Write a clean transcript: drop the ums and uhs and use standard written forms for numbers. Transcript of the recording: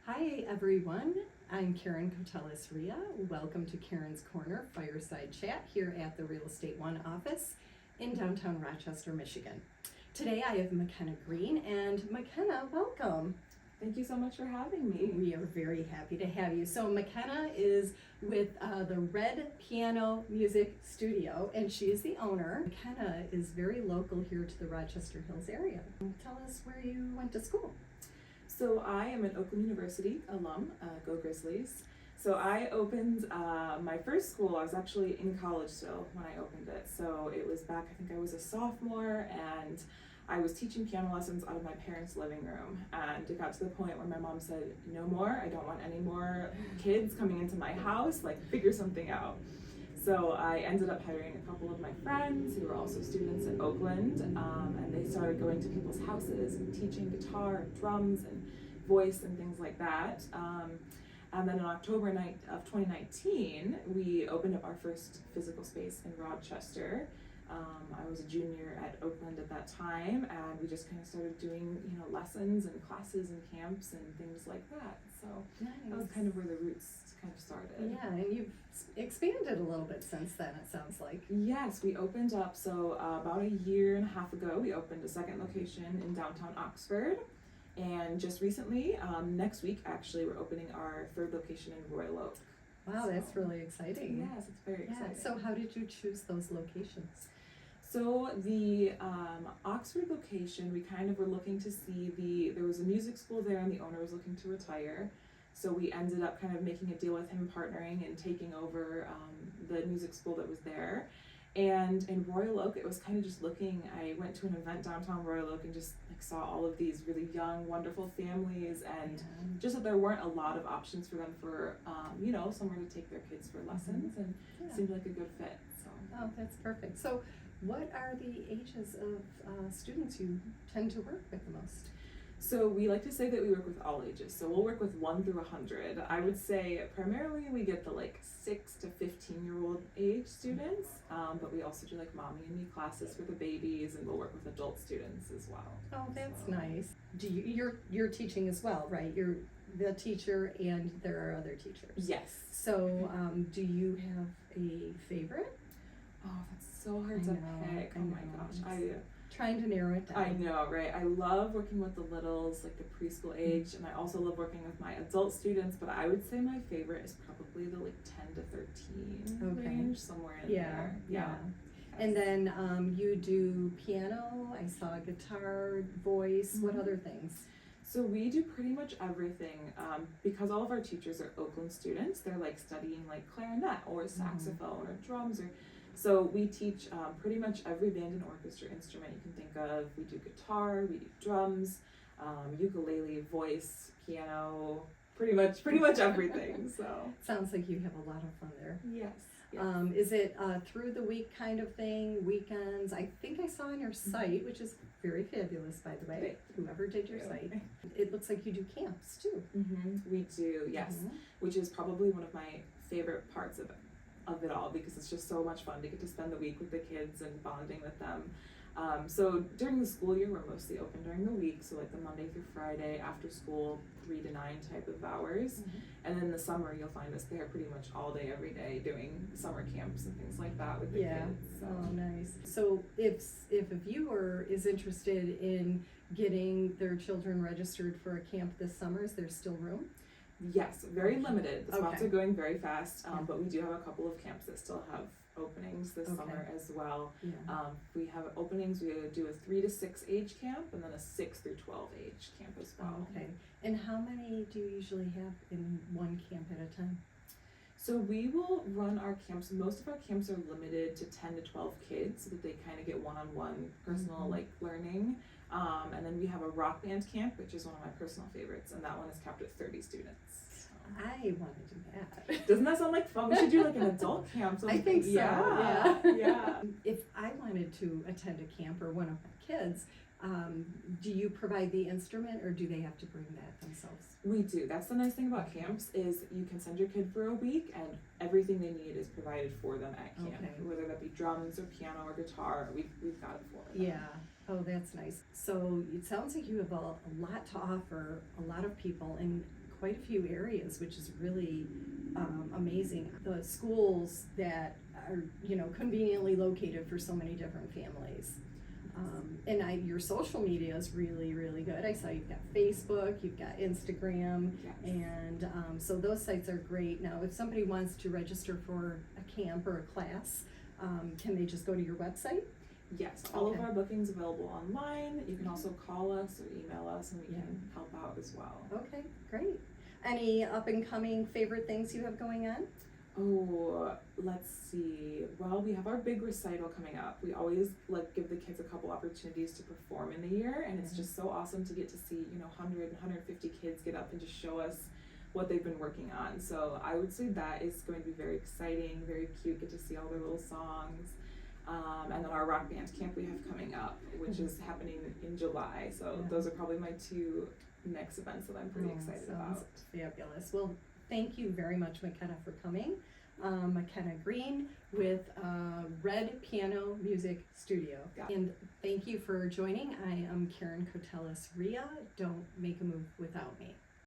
Hi everyone, I'm Caron. Welcome to Caron's Corner Fireside Chat here at the Real Estate One office in downtown Rochester, Michigan. Today I have Mackenna Greene, and Mackenna, welcome. Thank you so much for having me. We are very happy to have you. So Mackenna is with the Red Piano Music Studio, and she is the owner. Mackenna is very local here to the Rochester Hills area. Tell us where you went to school. So I am an Oakland University alum, go Grizzlies. So I opened my first school, I was actually in college still when I opened it. So it was back, I think I was a sophomore, and I was teaching piano lessons out of my parents' living room. And it got to the point where my mom said, no more, I don't want any more kids coming into my house, like figure something out. So I ended up hiring a couple of my friends who were also students at Oakland, and they started going to people's houses and teaching guitar and drums and voice and things like that. And then in October of 2019, we opened up our first physical space in Rochester. I was a junior at Oakland at that time, and we just kind of started doing, lessons and classes and camps and things like that. So nice. That was kind of where the roots kind of started. Yeah, and you've expanded a little bit since then, it sounds like. Yes, we opened up, so about a year and a half ago, we opened a second location in downtown Oxford. And just recently, next week actually, we're opening our third location in Royal Oak. Wow, that's really exciting. Yes, it's very exciting. So how did you choose those locations? So the Oxford location, we kind of were looking to see there was a music school there and the owner was looking to retire. So we ended up kind of making a deal with him, partnering and taking over the music school that was there. And in Royal Oak, it was kind of just I went to an event downtown Royal Oak and just saw all of these really young, wonderful families, and just that there weren't a lot of options for them for, somewhere to take their kids for lessons, and it seemed like a good fit. So. Oh, that's perfect. So what are the ages of students you tend to work with the most? So we like to say that we work with all ages. So we'll work with 1 through 100. I would say primarily we get the 6 to 15-year-old age students, but we also do mommy and me classes for the babies, and we'll work with adult students as well. Oh, that's nice. Do you're teaching as well, right? You're the teacher, and there are other teachers. Yes. So do you have a favorite? Oh, that's so hard to pick. Oh my gosh. Trying to narrow it down. I know, right? I love working with the littles, the preschool age, and I also love working with my adult students, but I would say my favorite is probably the 10 to 13 range, somewhere in there. Yeah. And then you do piano, I saw guitar, voice, what other things? So we do pretty much everything. Because all of our teachers are Oakland students, they're studying clarinet or saxophone or drums So we teach pretty much every band and orchestra instrument you can think of. We do guitar, we do drums, ukulele, voice, piano, pretty much everything. So sounds like you have a lot of fun there. Yes. Is it through the week kind of thing, weekends? I think I saw on your site, which is very fabulous, by the way, whoever did your site. It looks like you do camps too. We do, yes, which is probably one of my favorite parts of it all, because it's just so much fun to get to spend the week with the kids and bonding with them. So during the school year, we're mostly open during the week, so the Monday through Friday after school, 3 to 9 type of hours. And then in the summer, you'll find us there pretty much all day, every day, doing summer camps and things like that with the kids. So. Oh, nice. So if a viewer is interested in getting their children registered for a camp this summer, is there still room? Yes, very limited. The spots are going very fast, but we do have a couple of camps that still have openings this summer as well. We have openings. We do a 3 to 6 age camp, and then a 6 through 12 age camp as well. Okay. And how many do you usually have in one camp at a time? So we will run our camps. Most of our camps are limited to 10 to 12 kids, so that they kind of get one-on-one personal learning. And then we have a rock band camp, which is one of my personal favorites, and that one is capped at 30 students. I want to do that. Doesn't that sound like fun? We should do an adult camp. I think so. Yeah. If I wanted to attend a camp, or one of my kids, do you provide the instrument, or do they have to bring that themselves? We do. That's the nice thing about camps, is you can send your kid for a week, and everything they need is provided for them at camp. Whether that be drums or piano or guitar, we've got it for them. Yeah. Oh, that's nice. So it sounds like you have a lot to offer a lot of people in quite a few areas, which is really amazing. The schools that are, conveniently located for so many different families. Your social media is really, really good. I saw you've got Facebook, you've got Instagram, Yes. and so those sites are great. Now, if somebody wants to register for a camp or a class, can they just go to your website? Yes, all Okay. of our bookings available online. You can also call us or email us and we can help out as well. Okay, great. Any up and coming favorite things you have going on? Oh, let's see. Well, we have our big recital coming up. We always give the kids a couple opportunities to perform in the year, and it's just so awesome to get to see, 100, 150 kids get up and just show us what they've been working on. So I would say that is going to be very exciting, very cute, get to see all their little songs. And then our rock band camp we have coming up, which is happening in July. So those are probably my two next events that I'm pretty excited about. Fabulous. Well, thank you very much, Mackenna, for coming. Mackenna Greene with Red Piano Music Studio. And thank you for joining. I am Caron Cotelis Ria. Don't make a move without me.